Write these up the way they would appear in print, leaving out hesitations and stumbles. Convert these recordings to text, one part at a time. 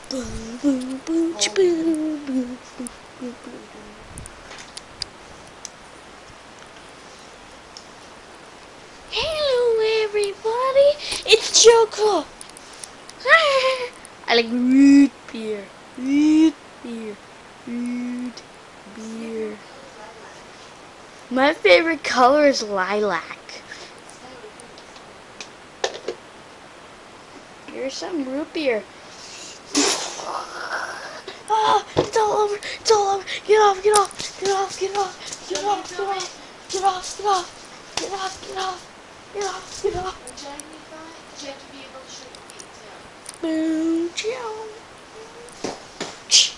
Boom, boom, boom, boom, boom, boom, boom, boom. Hello, everybody. It's Joker. I like root beer. Root beer. Root beer. My favorite color is lilac. Here's some root beer. Ah, it's all over. It's all over. Get off, get off, get off, get off, get off, get off, get off, get off, get off, get off, get off, get off. You have to be able to shoot the feet too. Boom, chow.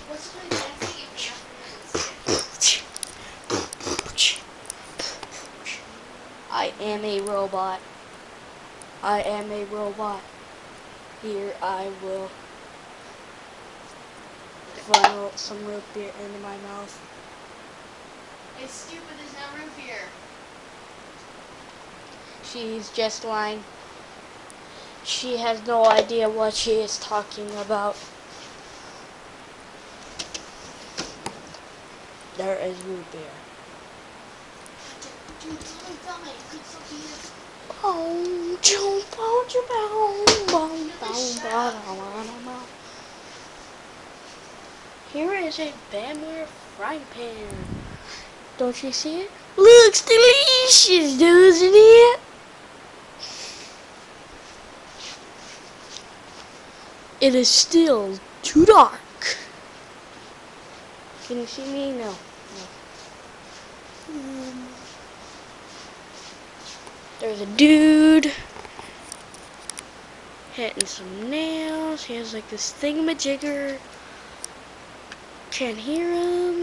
What's the point of dancing if you're I am a robot. I am a robot. Here I will funnel some root beer into my mouth. It's stupid, there's no root beer. She's just lying. She has no idea what she is talking about. There is root beer. Dude, tell me, could something else? Oh, jump, oh, jump, Here is a Bammer frying pan. Don't you see it? Looks delicious, doesn't it? It is still too dark. Can you see me? No. There's a dude hitting some nails. He has like this thingamajigger. Can't hear him.